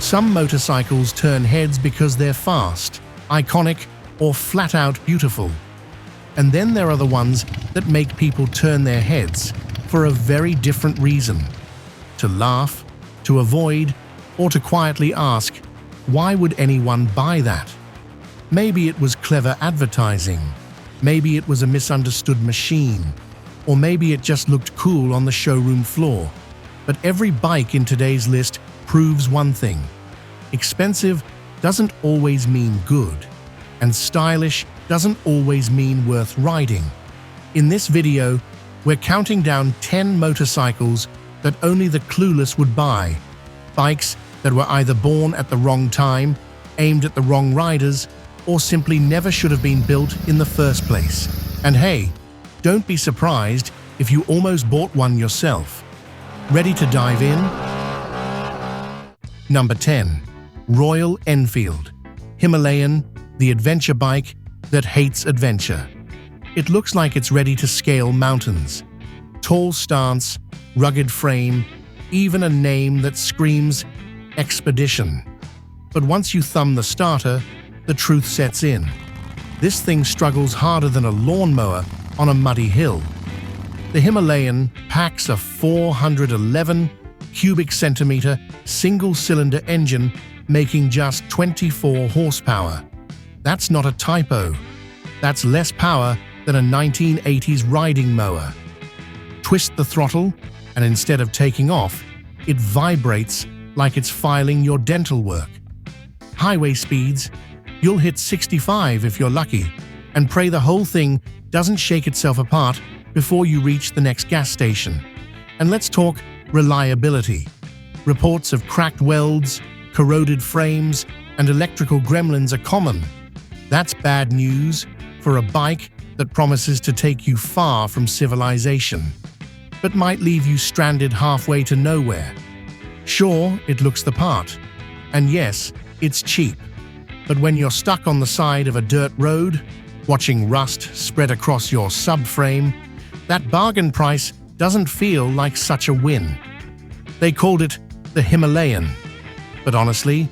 Some motorcycles turn heads because they're fast, iconic, or flat-out beautiful. And then there are the ones that make people turn their heads for a very different reason. To laugh, to avoid, or to quietly ask, why would anyone buy that? Maybe it was clever advertising, maybe it was a misunderstood machine, or maybe it just looked cool on the showroom floor. But every bike in today's list proves one thing: expensive doesn't always mean good, and stylish doesn't always mean worth riding. In this video, we're counting down 10 motorcycles that only the clueless would buy. Bikes that were either born at the wrong time, aimed at the wrong riders, or simply never should have been built in the first place. And hey, don't be surprised if you almost bought one yourself. Ready to dive in? Number 10. Royal Enfield. Himalayan, the adventure bike that hates adventure. It looks like it's ready to scale mountains. Tall stance, rugged frame, even a name that screams expedition. But once you thumb the starter, the truth sets in. This thing struggles harder than a lawnmower on a muddy hill. The Himalayan packs a 411 cubic centimeter single-cylinder engine making just 24 horsepower. That's not a typo. That's less power than a 1980s riding mower. Twist the throttle, and instead of taking off, it vibrates like it's filing your dental work. Highway speeds, you'll hit 65 if you're lucky, and pray the whole thing doesn't shake itself apart before you reach the next gas station. And let's talk reliability. Reports of cracked welds, corroded frames, and electrical gremlins are common. That's bad news for a bike that promises to take you far from civilization, but might leave you stranded halfway to nowhere. Sure, it looks the part, and yes, it's cheap. But when you're stuck on the side of a dirt road, watching rust spread across your subframe, that bargain price doesn't feel like such a win. They called it the Himalayan, but honestly,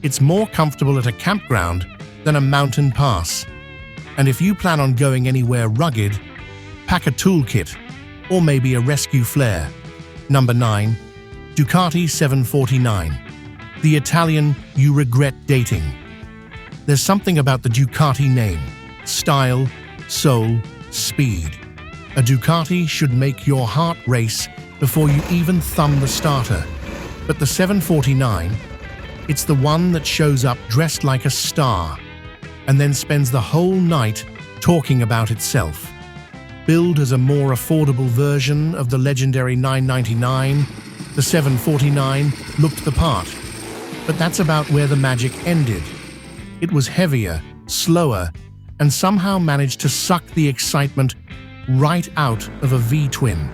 it's more comfortable at a campground than a mountain pass. And if you plan on going anywhere rugged, pack a toolkit, or maybe a rescue flare. Number 9. Ducati 749. The Italian you regret dating. There's something about the Ducati name. Style, soul, speed. A Ducati should make your heart race before you even thumb the starter. But the 749, it's the one that shows up dressed like a star and then spends the whole night talking about itself. Billed as a more affordable version of the legendary 999, the 749 looked the part. But that's about where the magic ended. It was heavier, slower, and somehow managed to suck the excitement right out of a V-twin.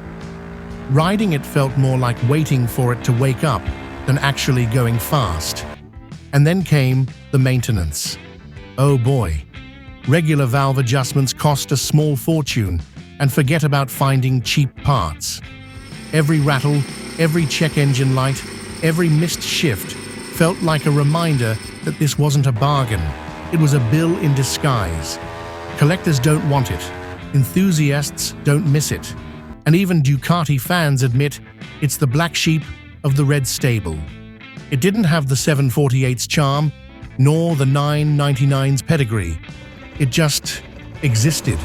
Riding it felt more like waiting for it to wake up than actually going fast. And then came the maintenance. Oh boy. Regular valve adjustments cost a small fortune, and forget about finding cheap parts. Every rattle, every check engine light, every missed shift felt like a reminder that this wasn't a bargain. It was a bill in disguise. Collectors don't want it. Enthusiasts don't miss it. And even Ducati fans admit it's the black sheep of the red stable. It didn't have the 748's charm, nor the 999's pedigree. It just existed.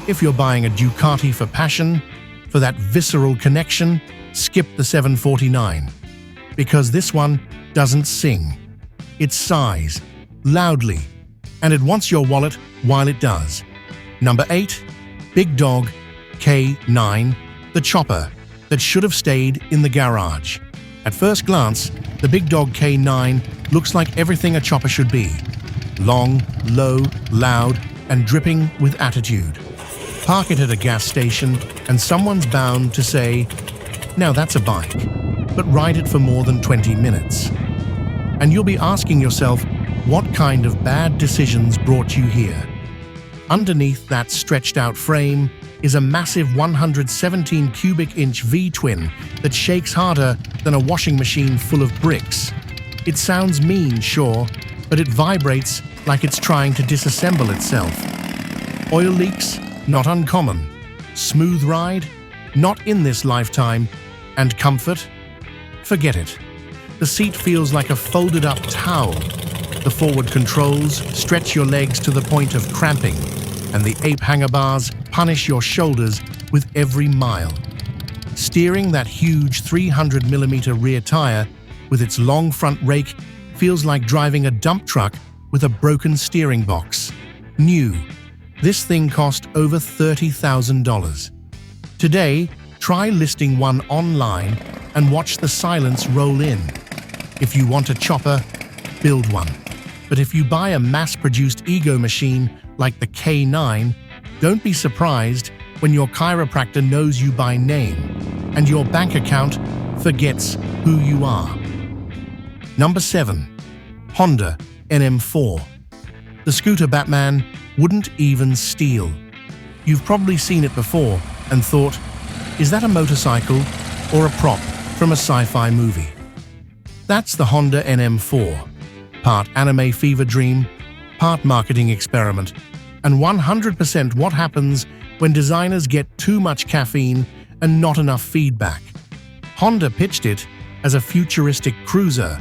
If you're buying a Ducati for passion, for that visceral connection, skip the 749. Because this one doesn't sing. It sighs, loudly, and it wants your wallet while it does. Number 8. Big Dog K9, the chopper that should have stayed in the garage. At first glance, the Big Dog K9 looks like everything a chopper should be. Long, low, loud, and dripping with attitude. Park it at a gas station, and someone's bound to say, "Now that's a bike," but ride it for more than 20 minutes. And you'll be asking yourself, what kind of bad decisions brought you here? Underneath that stretched-out frame is a massive 117 cubic inch V-twin that shakes harder than a washing machine full of bricks. It sounds mean, sure, but it vibrates like it's trying to disassemble itself. Oil leaks? Not uncommon. Smooth ride? Not in this lifetime. And comfort? Forget it. The seat feels like a folded-up towel. The forward controls stretch your legs to the point of cramping, and the ape hanger bars punish your shoulders with every mile. Steering that huge 300mm rear tire with its long front rake feels like driving a dump truck with a broken steering box. New. This thing cost over $30,000. Today, try listing one online and watch the silence roll in. If you want a chopper, build one. But if you buy a mass-produced ego machine like the K9, don't be surprised when your chiropractor knows you by name and your bank account forgets who you are. Number 7. Honda NM4. The scooter Batman wouldn't even steal. You've probably seen it before and thought, is that a motorcycle or a prop from a sci-fi movie? That's the Honda NM4. Part anime fever dream, part marketing experiment, and 100% what happens when designers get too much caffeine and not enough feedback. Honda pitched it as a futuristic cruiser,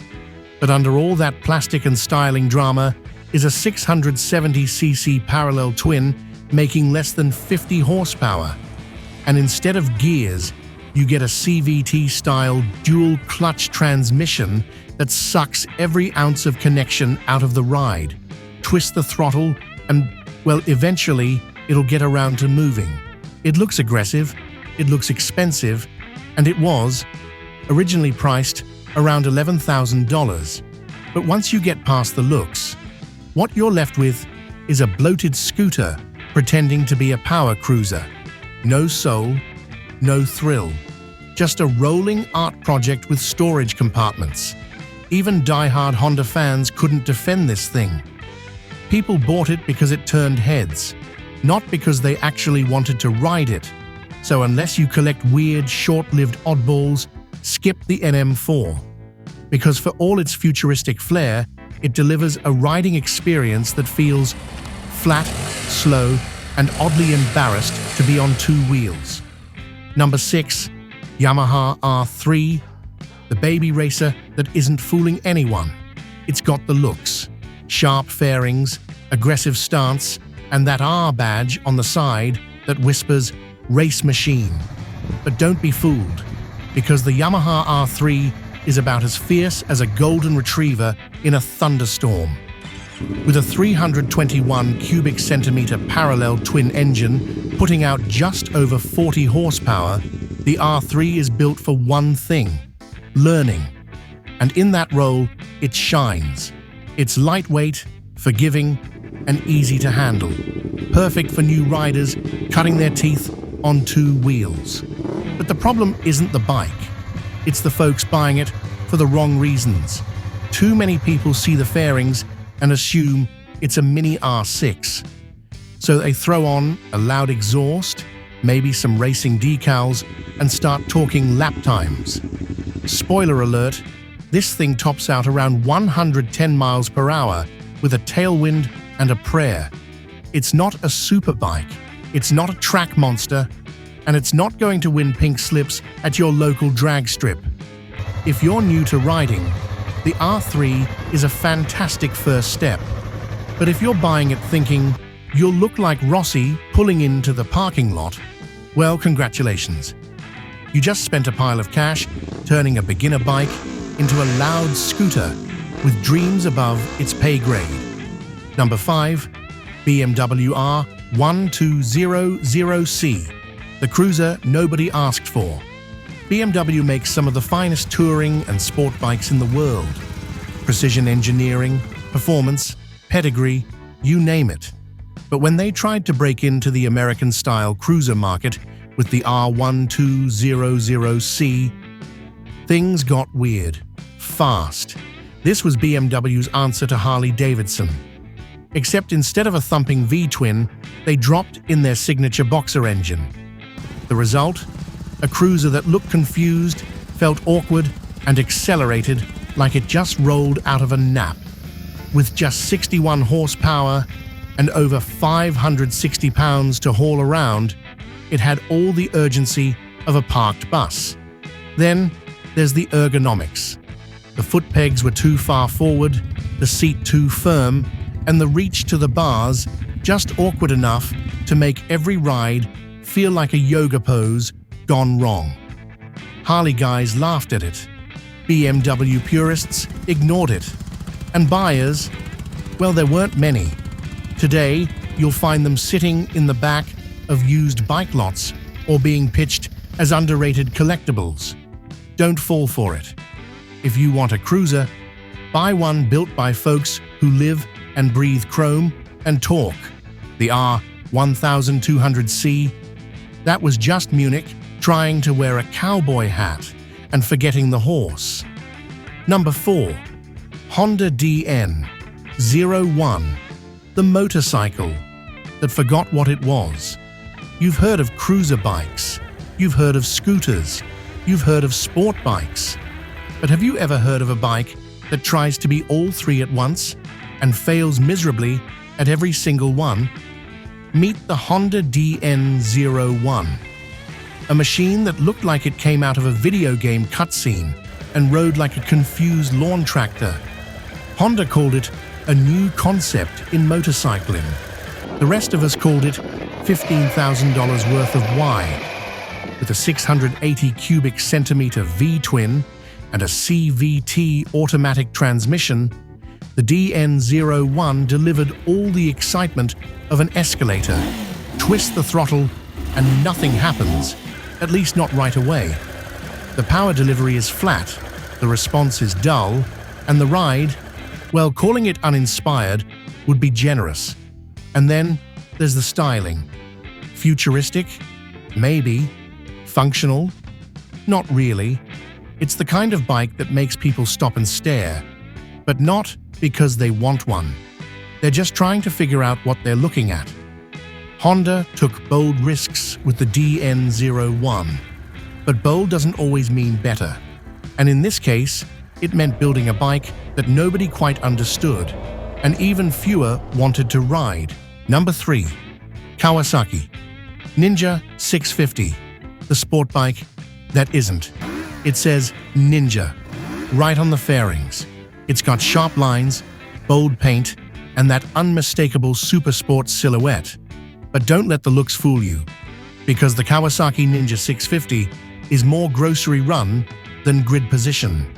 but under all that plastic and styling drama is a 670cc parallel twin making less than 50 horsepower. And instead of gears, you get a CVT-style dual-clutch transmission that sucks every ounce of connection out of the ride. Twist the throttle and, well, eventually it'll get around to moving. It looks aggressive, it looks expensive, and it was originally priced around $11,000. But once you get past the looks, what you're left with is a bloated scooter pretending to be a power cruiser. No soul, no thrill. Just a rolling art project with storage compartments. Even die-hard Honda fans couldn't defend this thing. People bought it because it turned heads, not because they actually wanted to ride it. So unless you collect weird, short-lived oddballs, skip the NM4. Because for all its futuristic flair, it delivers a riding experience that feels flat, slow, and oddly embarrassed to be on two wheels. Number 6. Yamaha R3. The baby racer that isn't fooling anyone. It's got the looks. Sharp fairings, aggressive stance, and that R badge on the side that whispers, race machine. But don't be fooled, because the Yamaha R3 is about as fierce as a golden retriever in a thunderstorm. With a 321 cubic centimeter parallel twin engine putting out just over 40 horsepower, the R3 is built for one thing: learning. And in that role, it shines. It's lightweight, forgiving, and easy to handle. Perfect for new riders cutting their teeth on two wheels. But the problem isn't the bike. It's the folks buying it for the wrong reasons. Too many people see the fairings and assume it's a mini R6. So they throw on a loud exhaust, maybe some racing decals, and start talking lap times. Spoiler alert, this thing tops out around 110 miles per hour with a tailwind and a prayer. It's not a super bike, it's not a track monster, and it's not going to win pink slips at your local drag strip. If you're new to riding, the R3 is a fantastic first step. But if you're buying it thinking you'll look like Rossi pulling into the parking lot, well, congratulations. You just spent a pile of cash turning a beginner bike into a loud scooter with dreams above its pay grade. Number 5. BMW R1200C. The cruiser nobody asked for. BMW makes some of the finest touring and sport bikes in the world. Precision engineering, performance, pedigree, you name it. But when they tried to break into the American-style cruiser market with the R1200C, things got weird, fast. This was BMW's answer to Harley-Davidson. Except instead of a thumping V-twin, they dropped in their signature boxer engine. The result? A cruiser that looked confused, felt awkward, and accelerated like it just rolled out of a nap. With just 61 horsepower and over 560 pounds to haul around, it had all the urgency of a parked bus. Then there's the ergonomics. The foot pegs were too far forward, the seat too firm, and the reach to the bars just awkward enough to make every ride feel like a yoga pose gone wrong. Harley guys laughed at it. BMW purists ignored it. And buyers, well, there weren't many. Today, you'll find them sitting in the back of used bike lots or being pitched as underrated collectibles. Don't fall for it. If you want a cruiser, buy one built by folks who live and breathe chrome and torque. The R1200C, that was just Munich trying to wear a cowboy hat and forgetting the horse. Number 4. Honda DN01, the motorcycle that forgot what it was. You've heard of cruiser bikes, you've heard of scooters, you've heard of sport bikes. But have you ever heard of a bike that tries to be all three at once and fails miserably at every single one? Meet the Honda DN01, a machine that looked like it came out of a video game cutscene and rode like a confused lawn tractor. Honda called it a new concept in motorcycling. The rest of us called it $15,000 worth of why. With a 680 cubic centimeter V-twin and a CVT automatic transmission, the DN01 delivered all the excitement of an escalator. Twist the throttle and nothing happens, at least not right away. The power delivery is flat, the response is dull, and the ride, well, calling it uninspired would be generous. And then there's the styling. Futuristic? Maybe. Functional? Not really. It's the kind of bike that makes people stop and stare, but not because they want one. They're just trying to figure out what they're looking at. Honda took bold risks with the DN01, but bold doesn't always mean better. And in this case, it meant building a bike that nobody quite understood, and even fewer wanted to ride. Number 3. Kawasaki Ninja 650, the sport bike that isn't. It says Ninja right on the fairings. It's got sharp lines, bold paint, and that unmistakable supersport silhouette. But don't let the looks fool you, because the Kawasaki Ninja 650 is more grocery run than grid position.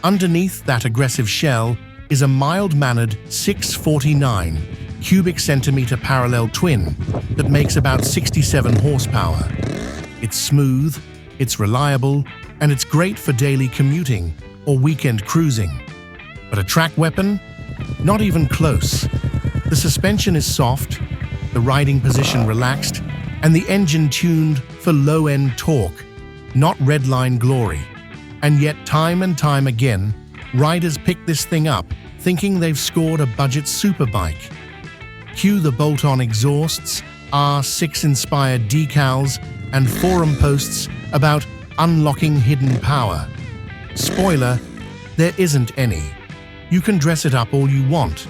Underneath that aggressive shell is a mild-mannered 649 cubic centimeter parallel twin that makes about 67 horsepower. It's smooth, it's reliable, and it's great for daily commuting or weekend cruising. But a track weapon? Not even close. The suspension is soft, the riding position relaxed, and the engine tuned for low-end torque, not redline glory. And yet, time and time again, riders pick this thing up thinking they've scored a budget superbike. Cue the bolt-on exhausts, R6-inspired decals, and forum posts about unlocking hidden power. Spoiler, there isn't any. You can dress it up all you want,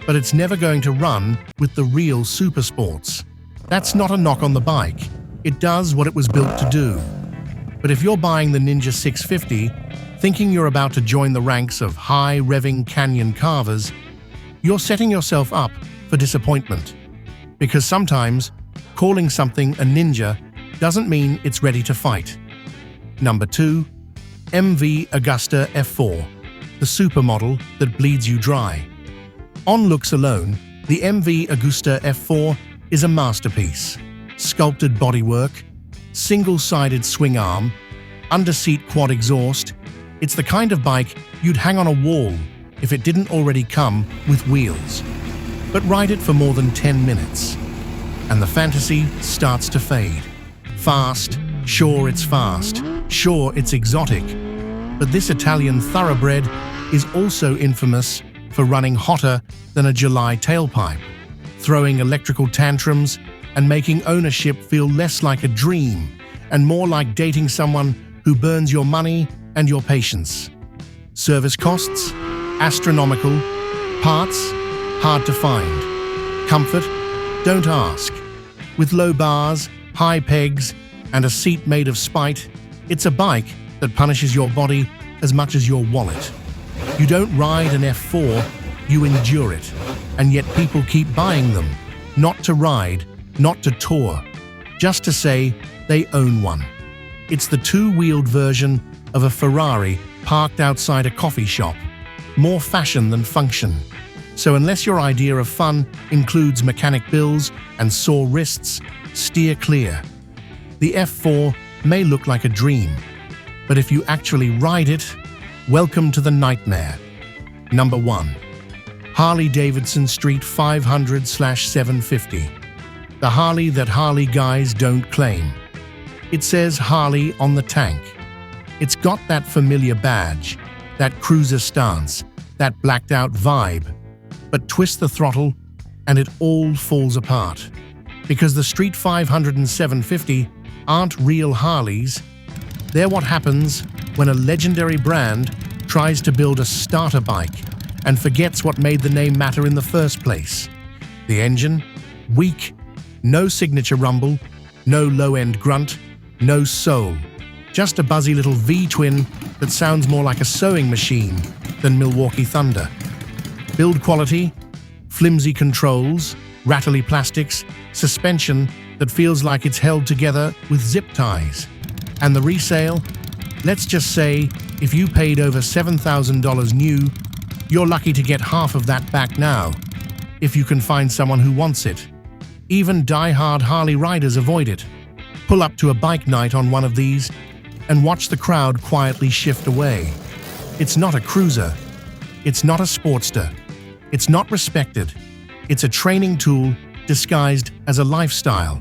but it's never going to run with the real supersports. That's not a knock on the bike. It does what it was built to do. But if you're buying the Ninja 650, thinking you're about to join the ranks of high-revving canyon carvers, you're setting yourself up for disappointment. Because sometimes, calling something a Ninja doesn't mean it's ready to fight. Number 2. MV Agusta F4, the supermodel that bleeds you dry. On looks alone, the MV Agusta F4 is a masterpiece. Sculpted bodywork, single-sided swing arm, under-seat quad exhaust. It's the kind of bike you'd hang on a wall if it didn't already come with wheels. But ride it for more than 10 minutes, and the fantasy starts to fade. Fast, sure it's fast, sure it's exotic, but this Italian thoroughbred is also infamous for running hotter than a July tailpipe, throwing electrical tantrums, and making ownership feel less like a dream and more like dating someone who burns your money and your patience. Service costs? Astronomical. Parts? Hard to find. Comfort? Don't ask. With low bars, high pegs, and a seat made of spite, it's a bike that punishes your body as much as your wallet. You don't ride an F4, you endure it. And yet people keep buying them. Not to ride, not to tour, just to say they own one. It's the two-wheeled version of a Ferrari parked outside a coffee shop. More fashion than function. So unless your idea of fun includes mechanic bills and sore wrists, steer clear. The F4 may look like a dream, but if you actually ride it, welcome to the nightmare. Number 1. Harley-Davidson Street 500/750. The Harley that Harley guys don't claim. It says Harley on the tank. It's got that familiar badge, that cruiser stance, that blacked-out vibe. But twist the throttle, and it all falls apart. Because the Street 500 and 750 aren't real Harleys. They're what happens when a legendary brand tries to build a starter bike and forgets what made the name matter in the first place. The engine? Weak. No signature rumble, no low-end grunt, no soul. Just a buzzy little V-twin that sounds more like a sewing machine than Milwaukee Thunder. Build quality? Flimsy controls, rattly plastics, suspension that feels like it's held together with zip ties. And the resale? Let's just say, if you paid over $7,000 new, you're lucky to get half of that back now, if you can find someone who wants it. Even die-hard Harley riders avoid it. Pull up to a bike night on one of these and watch the crowd quietly shift away. It's not a cruiser. It's not a sportster. It's not respected. It's a training tool disguised as a lifestyle.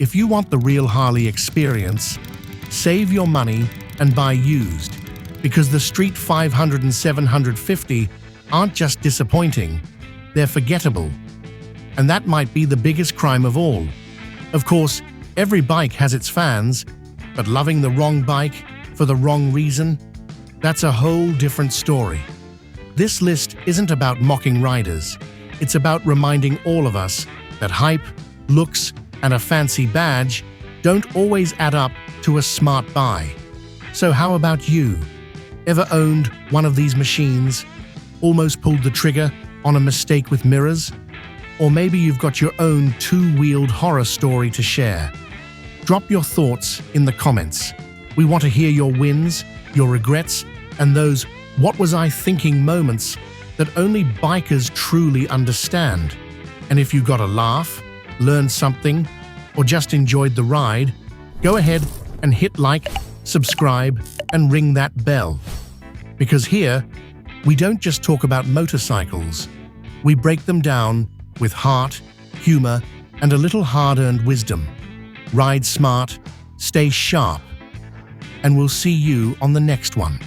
If you want the real Harley experience, save your money and buy used, because the Street 500 and 750 aren't just disappointing, they're forgettable. And that might be the biggest crime of all. Of course, every bike has its fans, but loving the wrong bike for the wrong reason, that's a whole different story. This list isn't about mocking riders. It's about reminding all of us that hype, looks, and a fancy badge don't always add up to a smart buy. So how about you? Ever owned one of these machines? Almost pulled the trigger on a mistake with mirrors? Or maybe you've got your own two-wheeled horror story to share. Drop your thoughts in the comments. We want to hear your wins, your regrets, and those "what was I thinking" moments that only bikers truly understand. And if you got a laugh, learned something, or just enjoyed the ride, go ahead and hit like, subscribe, and ring that bell. Because here, we don't just talk about motorcycles. We break them down with heart, humor, and a little hard-earned wisdom. Ride smart, stay sharp, and we'll see you on the next one.